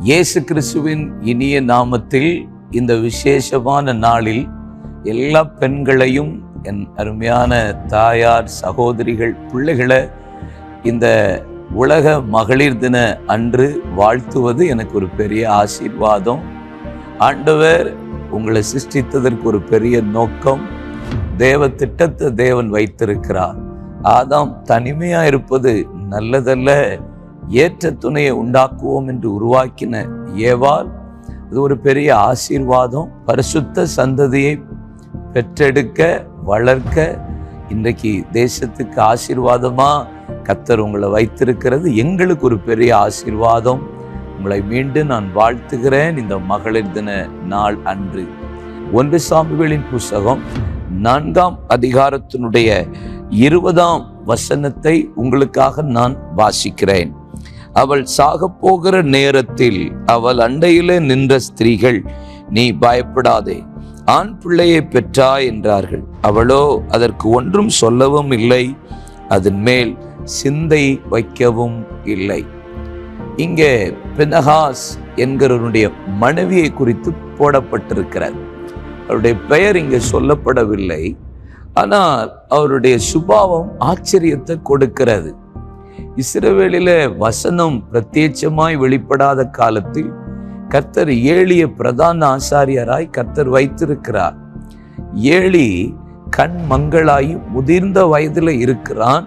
இயேசு கிறிஸ்துவின் இனிய நாமத்தில் இந்த விசேஷமான நாளில் எல்லா பெண்களையும், என் அருமையான தாயார், சகோதரிகள், பிள்ளைகளை இந்த உலக மகளிர் தின அன்று வாழ்த்துவது எனக்கு ஒரு பெரிய ஆசீர்வாதம். ஆண்டவர் உங்களை சிருஷ்டித்ததற்கு ஒரு பெரிய நோக்கம், தேவ திட்டத்தை தேவன் வைத்திருக்கிறார். ஆதாம் தனிமையா இருப்பது நல்லதல்ல, ஏற்ற துணையை உண்டாக்குவோம் என்று உருவாக்கின ஏவாள், அது ஒரு பெரிய ஆசீர்வாதம். பரிசுத்த சந்ததியை பெற்றெடுக்க, வளர்க்க இன்றைக்கு தேசத்துக்கு ஆசீர்வாதமா கர்த்தர் உங்களை வைத்திருக்கிறது எங்களுக்கு ஒரு பெரிய ஆசீர்வாதம். உங்களை மீண்டும் நான் வாழ்த்துகிறேன் இந்த மகளிர் தின நாள் அன்று. 1 சாமுவேலின் புஸ்தகம் 4ஆம் அதிகாரத்தினுடைய 20ஆம் வசனத்தை உங்களுக்காக நான் வாசிக்கிறேன். அவள் சாக போகிற நேரத்தில் அவள் அண்டையிலே நின்ற ஸ்திரீகள், நீ பயப்படாதே, ஆண் பிள்ளையை பெற்றாய் என்றார்கள். அவளோ அதற்கு ஒன்றும் சொல்லவும் இல்லை, அதன் மேல் சிந்தை வைக்கவும் இல்லை. இங்கே பினகாஸ் என்கிறவனுடைய மனைவியை குறித்து போடப்பட்டிருக்கிறார். அவருடைய பெயர் இங்கே சொல்லப்படவில்லை, ஆனால் அவருடைய சுபாவம் ஆச்சரியத்தை கொடுக்கிறது. இஸ்ரவேலிலே வசனம் பிரத்யட்சமாய் வெளிப்படாத காலத்தில் கர்த்தர் ஏலியை பிரதான ஆசாரியராய் கர்த்தர் வைத்திருக்கிறார். ஏலி கண் மங்களாய் முதிர்ந்த வயதுல இருக்கிறான்.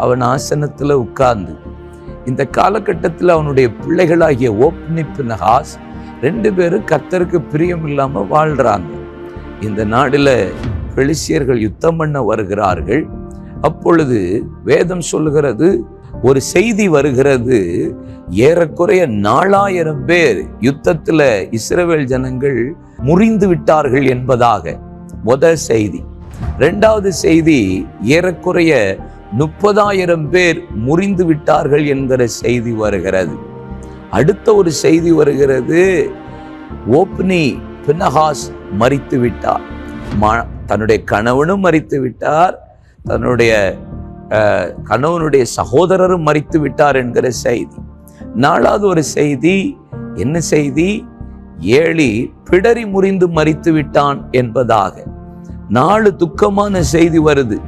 அவன் ஆசனத்துல உட்கார்ந்து இந்த காலகட்டத்தில் அவனுடைய பிள்ளைகளாகிய ஓப்னி பினகாஸ் 2 பேரும் கர்த்தருக்கு பிரியம் இல்லாம வாழ்றாங்க. இந்த நாடுல பெலிஸ்தியர்கள் யுத்தம் பண்ண வருகிறார்கள். அப்பொழுது வேதம் சொல்லுகிறது, ஒரு செய்தி வருகிறது, ஏறக்குறைய 4000 பேர் யுத்தத்துல இஸ்ரவேல் ஜனங்கள் முறிந்து விட்டார்கள் என்பதாக முதல் செய்தி. 2வது செய்தி, ஏறக்குறைய 30,000 பேர் முறிந்து விட்டார்கள் என்கிற செய்தி வருகிறது. அடுத்த ஒரு செய்தி வருகிறது, ஓப்னி பினகாஸ் மரித்து விட்டார், தன்னுடைய கணவனும் மரித்து விட்டார், தன்னுடைய கணவனுடைய சகோதரரும் மரித்து விட்டார் என்கிற செய்தி. 4வது ஒரு செய்தி, என்ன செய்தி? ஏலி பிடரி முறிந்து மரித்து விட்டான் என்பதாக 4 துக்கமான செய்தி வருது.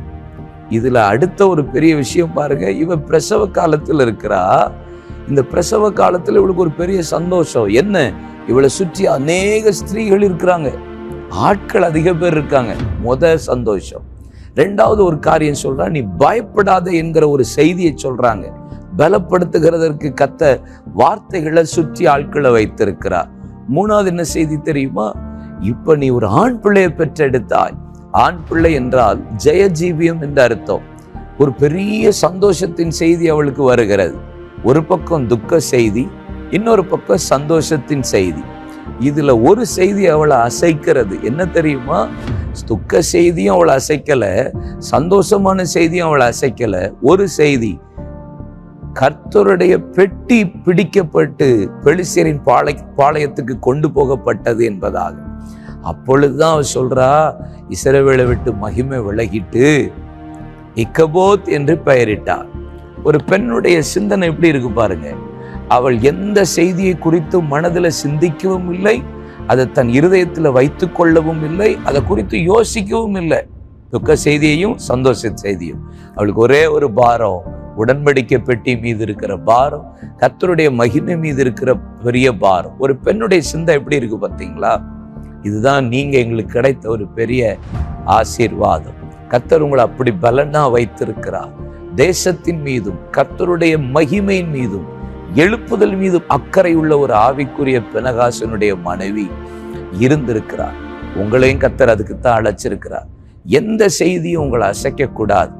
இதுல அடுத்த ஒரு பெரிய விஷயம் பாருங்க, இவ பிரசவ காலத்தில் இருக்கிறா. இந்த பிரசவ காலத்துல இவளுக்கு ஒரு பெரிய சந்தோஷம். என்ன? இவளை சுற்றி அநேக ஸ்திரீகள் இருக்கிறாங்க, ஆட்கள் அதிக பேர் இருக்காங்க. முதல் சந்தோஷம். 2வது ஒரு காரியம் சொல்றா, நீ பயப்படாத என்கிற ஒரு செய்தியை சொல்றாங்க. பலப்படுத்துகிறதற்கு கர்த்தர் வார்த்தைகளை சுற்றி ஆட்களை வைத்திருக்கிறார். 3வது என்ன செய்தி தெரியுமா? இப்ப நீ ஒரு ஆண் பிள்ளையை பெற்றெடுத்தாய். ஆண் பிள்ளை என்றால் ஜெயஜீவியம் என்று அர்த்தம். ஒரு பெரிய சந்தோஷத்தின் செய்தி அவளுக்கு வருகிறது. ஒரு பக்கம் துக்க செய்தி, இன்னொரு பக்கம் சந்தோஷத்தின் செய்தி. இதுல ஒரு செய்தி அவளை அசைக்கிறது. என்ன தெரியுமா? துக்க செய்தியும் அவளை அசைக்கல, சந்தோஷமான செய்தியும் அவளை அசைக்கல. ஒரு செய்தி, கர்த்தருடைய பெட்டி பிடிக்கப்பட்டு பெலிஸ்தியரின் பாளையத்துக்கு கொண்டு போகப்பட்டது என்பதாக. அப்பொழுதுதான் அவள் சொல்றா, இஸ்ரவேலை விட்டு மகிமை விலகிட்டு இக்கபோத் என்று பெயரிட்டார். ஒரு பெண்ணுடைய சிந்தனை எப்படி இருக்கு பாருங்க. அவள் எந்த செய்தியை குறித்து மனதில் சிந்திக்கவும் இல்லை, அதை தன் இருதயத்தில் வைத்து கொள்ளவும் இல்லை, அதை குறித்து யோசிக்கவும் இல்லை. துக்க செய்தியையும் சந்தோஷ செய்தியும். அவளுக்கு ஒரே ஒரு பாரம், உடன்படிக்கை பெட்டி மீது இருக்கிற பாரம், கர்த்தருடைய மகிமை மீது இருக்கிற பெரிய பாரம். ஒரு பெண்ணுடைய சிந்தை எப்படி இருக்கு பார்த்தீங்களா? இதுதான் நீங்க எங்களுக்கு கிடைத்த ஒரு பெரிய ஆசீர்வாதம். கர்த்தர் உங்களை அப்படி பலனா வைத்திருக்கிறார். தேசத்தின் மீதும் கர்த்தருடைய மகிமையின் மீதும் எழுப்புதல் மீது அக்கறை உள்ள ஒரு ஆவிக்குரிய பினகாசனுடைய மனைவி இருந்திருக்கிறார். உங்களையும் கர்த்தர் அதுக்குத்தான் அழைச்சிருக்கிறார். எந்த செய்தியும் உங்களை அசைக்க கூடாது.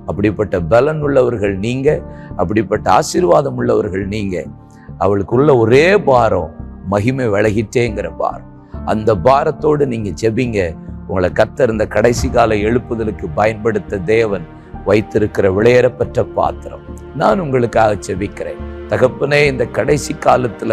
அப்படிப்பட்ட பலன் உள்ளவர்கள் நீங்க, அப்படிப்பட்ட ஆசீர்வாதம் உள்ளவர்கள் நீங்க. அவளுக்குள்ள ஒரே பாரம், மகிமை விலகிட்டேங்கிற பாரம். அந்த பாரத்தோடு நீங்க ஜெபிங்க. உங்களை கர்த்தர் இந்த கடைசி கால எழுப்புதலுக்கு பயன்படுத்த தேவன் வைத்திருக்கிற விளையேறப்பட்ட பாத்திரம். நான் உங்களுக்காக ஜெபிக்கிறேன். தகப்பனே, இந்த கடைசி காலத்துல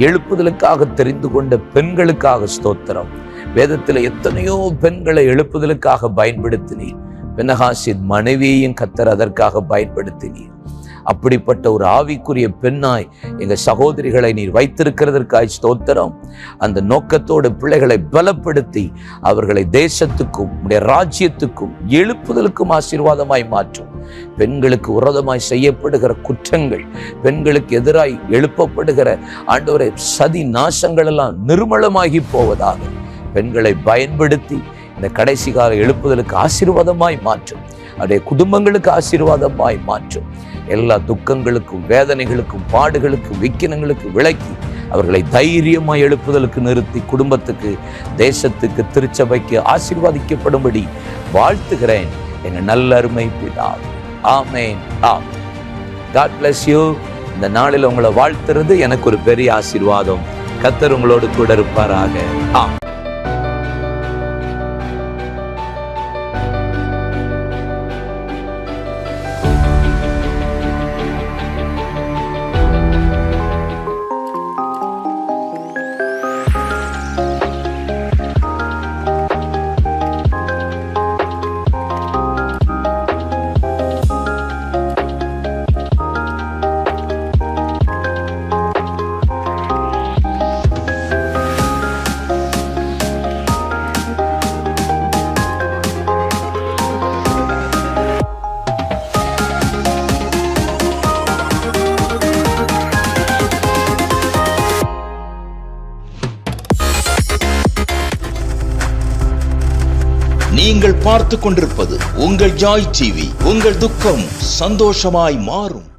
எழுப்புதலுக்காக தெரிந்து கொண்ட பெண்களுக்காக ஸ்தோத்திரம். வேதத்துல எத்தனையோ பெண்களை எழுப்புதலுக்காக பயன்படுத்தினீர். பினகாசின் மனைவியையும் கர்த்தர் அதற்காக பயன்படுத்தினீர். அப்படிப்பட்ட ஒரு ஆவிக்குரிய பெண்ணாய் எங்க சகோதரிகளை நீர் வைத்திருக்கிறதற்காய் ஸ்தோத்திரம். அந்த நோக்கத்தோடு பிள்ளைகளை பலப்படுத்தி அவர்களை தேசத்துக்கும் உடைய ராஜ்யத்துக்கும் எழுப்புதலுக்கும் ஆசீர்வாதமாய் மாற்றும். பெண்களுக்கு விரோதமாய் செய்யப்படுகிற குற்றங்கள், பெண்களுக்கு எதிராய் எழுப்பப்படுகிற ஆண்டவரே சதி நாசங்கள் எல்லாம் நிர்மலமாகி போவதாக பெண்களை பயன்படுத்தி இந்த கடைசி கால எழுப்புதலுக்கு ஆசீர்வாதமாய் மாற்றும். அவருடைய குடும்பங்களுக்கு ஆசீர்வாதமாய் மாற்றும். எல்லா துக்கங்களுக்கும் வேதனைகளுக்கும் பாடுகளுக்கும் விக்கினங்களுக்கு விலக்கி அவர்களை தைரியமாய் எழுப்புதலுக்கு நிறுத்தி குடும்பத்துக்கு தேசத்துக்கு திருச்சபைக்கு ஆசீர்வாதிக்கப்படும்படி வாழ்த்துகிறேன் எங்க நல்ல அருமை பிதாவே. ஆமென். ஆமென். God bless you. இந்த நாளில் உங்களை வாழ்த்துறது எனக்கு ஒரு பெரிய ஆசீர்வாதம். கர்த்தர் உங்களோடு கூட இருப்பாராக. ஆமென். நீங்கள் பார்த்துக் கொண்டிருப்பது உங்கள் ஜாய் டிவி. உங்கள் துக்கம் சந்தோஷமாய் மாறும்.